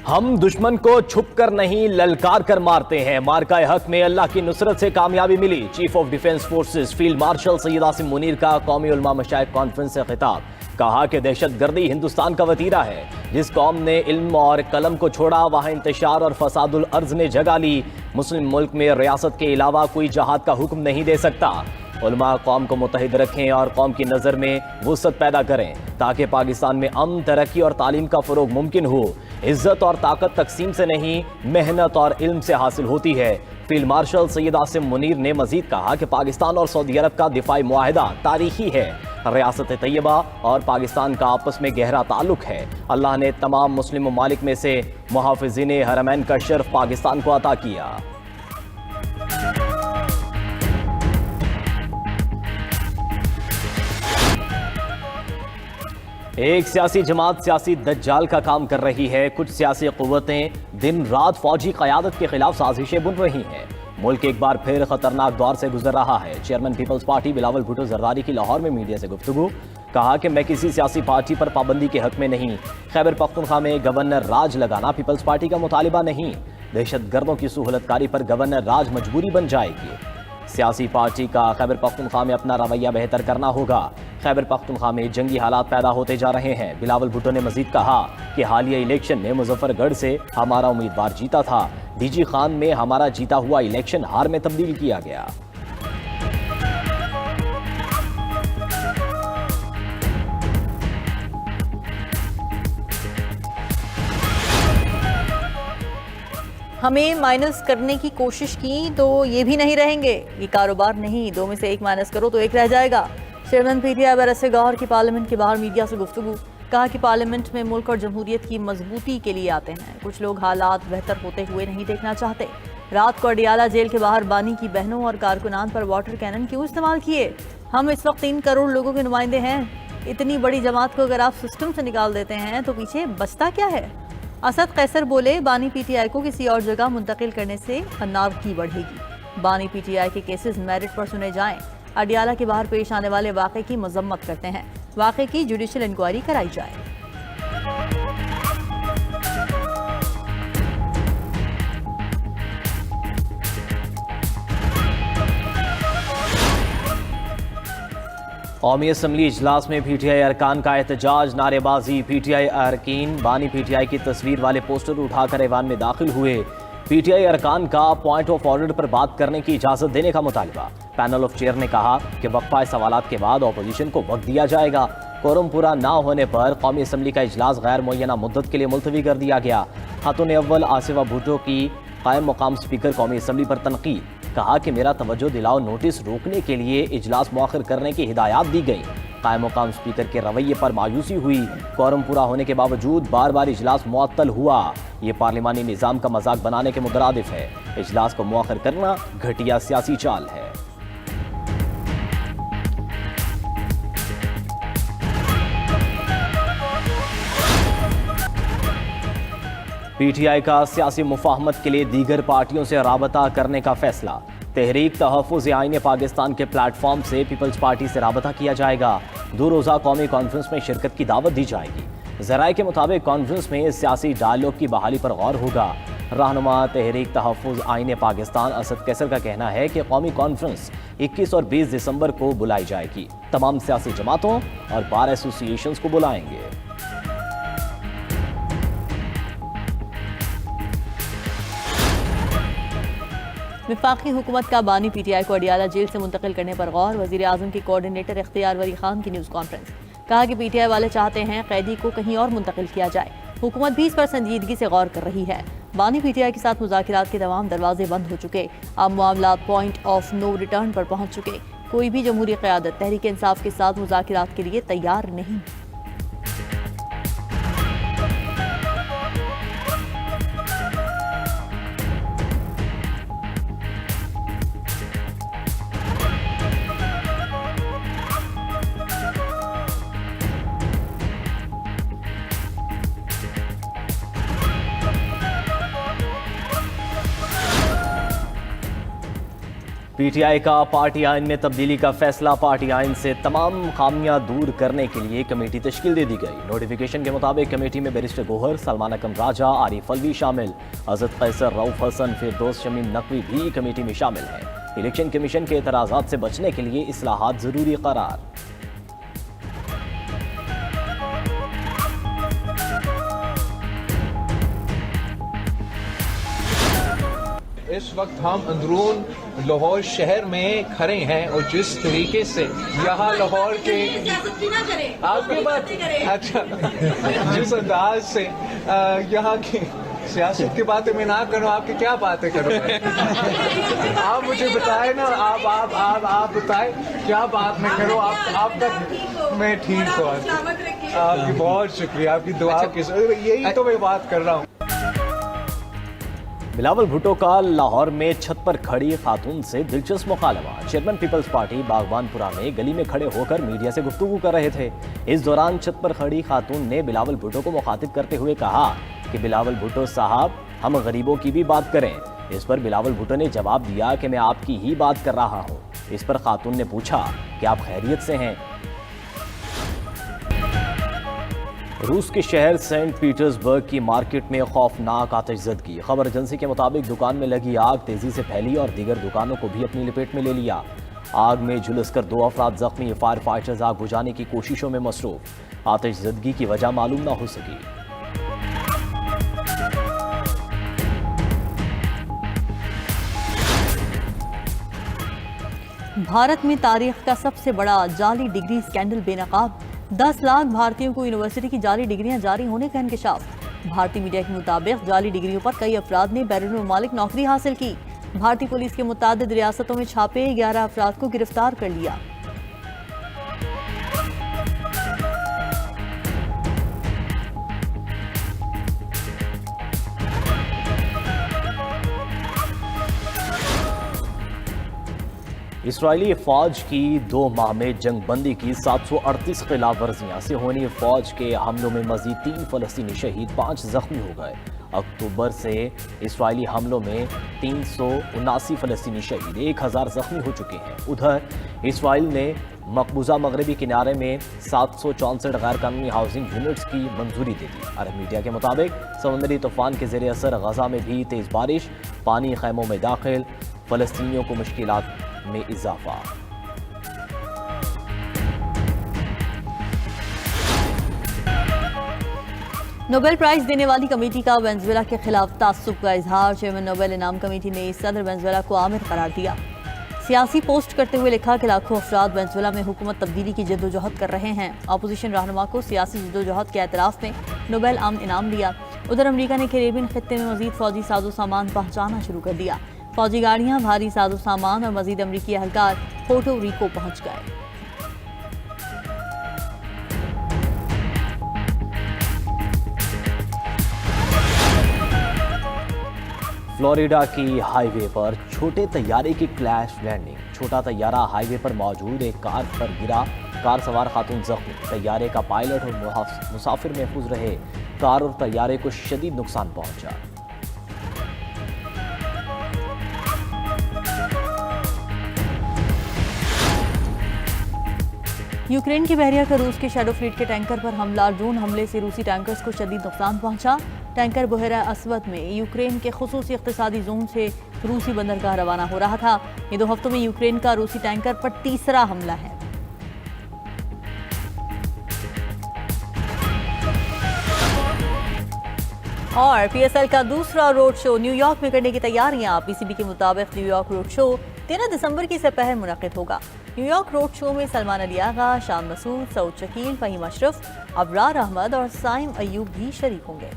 हम दुश्मन को छुप कर नहीं ललकार कर मारते हैं। मार्का हक में अल्लाह की नुसरत से कामयाबी मिली। Chief of defence forces field marshal Syed Asim Munir का कौमी उलमा मशाइख कॉन्फ्रेंस से खिताब। कहा कि दहशतगर्दी हिंदुस्तान का वतीरा है। जिस कौम ने इल्म और कलम को छोड़ा वहां इंतशार और फसादुल अर्ज ने जगह ली। मुस्लिम मुल्क में रियासत के अलावा कोई जहाद का हुक्म नहीं दे सकता। उलमा कौम को मुत्तहिद रखें और कौम की नज़र में वुसअत पैदा करें ताकि पाकिस्तान में अमन, तरक्की और तालीम का फ़रोग मुमकिन हो। इज्जत और ताकत तकसीम से नहीं, मेहनत और इल्म से हासिल होती है। फील्ड मार्शल सैयद आसिम मुनीर ने मजीद कहा कि पाकिस्तान और सऊदी अरब का दिफाई मुआहिदा तारीखी है। रियासत तैयबा और पाकिस्तान का आपस में गहरा ताल्लुक है। अल्लाह ने तमाम मुस्लिम ममालिक में से मुहाफ़िज़ीन हरमैन का शर्फ पाकिस्तान को अता किया। एक सियासी जमात सियासी दज्जाल का काम कर रही है। कुछ सियासी क़ुव्वतें दिन रात फौजी क़यादत के खिलाफ साजिशें बुन रही हैं। मुल्क एक बार फिर खतरनाक दौर से गुजर रहा है। Chairman people's party Bilawal Bhutto Zardari की लाहौर में मीडिया से गुफ्तगू। कहा कि मैं किसी सियासी पार्टी पर पाबंदी के हक में नहीं। खैबर पख्तूनख्वा में गवर्नर राज लगाना पीपल्स पार्टी का मुतालिबा नहीं। दहशतगर्दों की सहूलतकारी पर गवर्नर राज मजबूरी बन जाएगी। सियासी पार्टी का खैबर पख्तूनख्वा में अपना रवैया बेहतर करना होगा। खैबर पख्तूनख्वा में जंगी हालात पैदा होते जा रहे हैं। बिलावल भुट्टो ने मजीद कहा कि हालिया इलेक्शन में मुजफ्फरगढ़ से हमारा उम्मीदवार जीता था। डीजी खान में हमारा जीता हुआ इलेक्शन हार में तब्दील किया गया। हमें माइनस करने की कोशिश की तो ये भी नहीं रहेंगे। ये कारोबार नहीं, दो में से एक माइनस करो तो एक रह जाएगा। चेयरमैन पीटीआई बरसे गौहर की पार्लियामेंट के बाहर मीडिया से गुफ्तगू। कहा कि पार्लियामेंट में मुल्क और जमहूरियत की मजबूती के लिए आते हैं। कुछ लोग हालात बेहतर होते हुए नहीं देखना चाहते। रात को अडियाला जेल के बाहर बानी की बहनों और कारकुनान पर वाटर कैनन क्यों इस्तेमाल किए? हम इस वक्त 3 करोड़ लोगों के नुमाइंदे हैं। इतनी बड़ी जमात को अगर आप सिस्टम से निकाल देते हैं तो पीछे बचता क्या है? असद कैसर बोले बानी पीटीआई को किसी और जगह मुंतकिल करने से अनारकी बढ़ेगी। बानी पीटीआई के केसेस मेरिट पर सुने जाएं। अडियाला के बाहर पेश आने वाले वाक़े की मजम्मत करते हैं। वाक़े की जुडिशल इंक्वायरी कराई जाए। कौमी असम्बली इजलास में पीटीआई अरकान का एहतजाज, नारेबाजी। पीटीआई अरकान बानी पीटीआई की तस्वीर वाले पोस्टर उठाकर ऐवान में दाखिल हुए। पीटीआई अरकान का पॉइंट ऑफ ऑर्डर पर बात करने की इजाजत देने का मुतालबा। पैनल ऑफ चेयर ने कहा कि वक्फा सवालात के बाद अपोजिशन को वक्त दिया जाएगा। कोरम पूरा ना होने पर कौमी असम्बली का इजलास गैर मुअय्यना मुद्दत के लिए मुलतवी कर दिया गया। खातून अव्वल आसिफा भुट्टो की कायम मकाम स्पीकर कौमी असम्बली पर तनकीद। कहा कि मेरा तवज्जो दिलाओ नोटिस रोकने के लिए इजलास मुअख्खर करने की हिदायत दी गई। कायम मकाम स्पीकर के रवैये पर मायूसी हुई। कोरम पूरा होने के बावजूद बार बार इजलास मुअत्तल हुआ। ये पार्लिमानी निज़ाम का मजाक बनाने के मुतरादिफ है। इजलास को मुअख्खर करना घटिया सियासी चाल है। पीटीआई का सियासी मुफाहमत के लिए दीगर पार्टियों से राबता करने का फैसला। तहरीक तहफ़्फ़ुज़ आईन पाकिस्तान के प्लेटफॉर्म से पीपल्स पार्टी से राबता किया जाएगा। 2 रोज़ा कौमी कॉन्फ्रेंस में शिरकत की दावत दी जाएगी। ज़राए के मुताबिक कॉन्फ्रेंस में सियासी डायलॉग की बहाली पर गौर होगा। रहनुमा तहरीक तहफ़्फ़ुज़ आईन पाकिस्तान असद कैसर का कहना है कि कौमी कॉन्फ्रेंस 21 और 20 दिसंबर को बुलाई जाएगी। तमाम सियासी जमातों और बार एसोसिएशंस को बुलाएंगे। वफाकी हुकूमत का बानी पीटीआई को अडियाला जेल से मुंतकिल करने पर गौर। वज़ीर आज़म के कोऑर्डिनेटर इख्तियार वली खान की न्यूज़ कॉन्फ्रेंस। कहा कि पीटीआई वाले चाहते हैं कैदी को कहीं और मुंतकिल किया जाए। हुकूमत भी इस पर संजीदगी से गौर कर रही है। बानी पीटीआई के साथ मुज़ाकिरात के तमाम दरवाजे बंद हो चुके। अब मामला पॉइंट ऑफ नो रिटर्न पर पहुँच चुके। कोई भी जमहूरी क़यादत तहरीक इंसाफ के साथ मुज़ाकिरात के लिए तैयार नहीं। पीटीआई का पार्टी आइन में तब्दीली का फैसला। पार्टी आइन से तमाम खामियां दूर करने के लिए कमेटी तश्कील दे दी गई। नोटिफिकेशन के मुताबिक कमेटी में बैरिस्टर गोहर, सलमान अकम राजा, आरिफ अलवी शामिल। अजद कैसर, रऊफ हसन, फिरदौस शमीम नकवी भी कमेटी में शामिल हैं। इलेक्शन कमीशन के एतराज़ात से बचने के लिए इस्लाहात जरूरी करार। इस वक्त हम अंदरून लाहौर शहर में खड़े हैं और जिस तरीके से यहाँ लाहौर के आपके बात अच्छा जिस अंदाज से यहाँ की सियासत की बातें मैं ना करूँ, आपकी क्या बातें करूँ आप मुझे बताएं ना, आप बताएं क्या बात मैं करूँ। आप तक मैं ठीक हूँ, आपकी बहुत शुक्रिया, आपकी दुआ की यही तो मैं बात कर रहा हूँ। बिलावल भुट्टो का लाहौर में छत पर खड़ी खातून से दिलचस्प मुकालमा। चेयरमैन पीपल्स पार्टी बागबानपुरा में गली में खड़े होकर मीडिया से गुफ्तगू कर रहे थे। इस दौरान छत पर खड़ी खातून ने बिलावल भुट्टो को मुखातिब करते हुए कहा कि बिलावल भुट्टो साहब, हम गरीबों की भी बात करें। इस पर बिलावल भुट्टो ने जवाब दिया कि मैं आपकी ही बात कर रहा हूँ। इस पर खातून ने पूछा कि आप खैरियत से हैं। रूस के शहर सेंट पीटर्सबर्ग की मार्केट में खौफनाक आतिशज़दगी। खबर एजेंसी के मुताबिक दुकान में लगी आग तेजी से फैली और दीगर दुकानों को भी अपनी लपेट में ले लिया। आग में झुलसकर 2 अफराद जख्मी। फायर फाइटर्स आग बुझाने की कोशिशों में मसरूफ। आतिशज़दगी की वजह मालूम न हो सकी। भारत में तारीख का सबसे बड़ा जाली डिग्री स्कैंडल बेनकाब। 10 लाख भारतीयों को यूनिवर्सिटी की जाली डिग्रियां जारी होने का इंकशाफ। भारतीय मीडिया के मुताबिक जाली डिग्रियों पर कई अफराद ने बैरून ममालिक नौकरी हासिल की। भारतीय पुलिस के मुतादिद रियासतों में छापे 11 अफराद को गिरफ्तार कर लिया। इसराइली फौज की 2 माह में जंगबंदी की 738 खिलाफ वर्जियाँ से होनी फौज के हमलों में मजीद 3 फलस्तीनी शहीद, 5 जख्मी हो गए। अक्टूबर से इसराइली हमलों में 379 फलस्तीनी शहीद, 1000 जख्मी हो चुके हैं। उधर इसराइल ने मकबूजा मगरबी किनारे में 764 गैर कानूनी हाउसिंग यूनिट्स की मंजूरी दे दी। अरब मीडिया के मुताबिक समुद्री तूफान के ज़ेर असर गजा में भी तेज़ बारिश, पानी खैमों में दाखिल, फलस्तीनियों को मुश्किलात में इजाफा। नोबेल प्राइज देने वाली कमेटी का वेनेजुएला के खिलाफ तासुब का इजहार। चेयरमैन नोबेल इनाम कमेटी ने सदर वेनेजुएला को आमिर करार दिया। सियासी पोस्ट करते हुए लिखा कि लाखों अफराद वेनेजुएला में हुकूमत तब्दीली की जद्दोजहद कर रहे हैं। अपोजिशन रहनुमा को सियासी जद्दोजहद के एतराफ़ में नोबेल अमन इनाम दिया। उधर अमरीका ने कैरेबियन खित्ते में मजीद फौजी साजो सामान पहुँचाना शुरू कर दिया। फौजी गाड़ियां, भारी साजो सामान और मजीद अमरीकी एहलकार पोर्टो रिको पहुंच गए। फ्लोरिडा की हाईवे पर छोटे तैयारे की क्रैश लैंडिंग। छोटा तैयारा हाईवे पर मौजूद एक कार पर गिरा। कार सवार खातून जख्मी। तैयारे का पायलट और मुसाफिर महफूज रहे। कार और तैयारे को शदीद नुकसान पहुंचा। यूक्रेन की बहरिया का रूस के शैडो फ्लीट के टैंकर पर हमला। ड्रोन हमले से रूसी टैंकर्स को शदीद नुकसान पहुंचा। टैंकर बहरा असवद में यूक्रेन के खुसूसी इख्तिसादी जोन से रूसी बंदरगाह रवाना हो रहा था। ये 2 हफ्तों में यूक्रेन का रूसी टैंकर पर तीसरा हमला है। और पीएसएल का दूसरा रोड शो न्यूयॉर्क में करने की तैयारियां। पीसीबी के मुताबिक न्यूयॉर्क रोड शो 13 दिसंबर की दोपहर मुनक़िद होगा। न्यूयॉर्क रोड शो में सलमान अली आगा, शान मसूद, सऊद शकील, फ़हीम अशरफ, अबरार अहमद और साइम अयूब भी शरीक होंगे।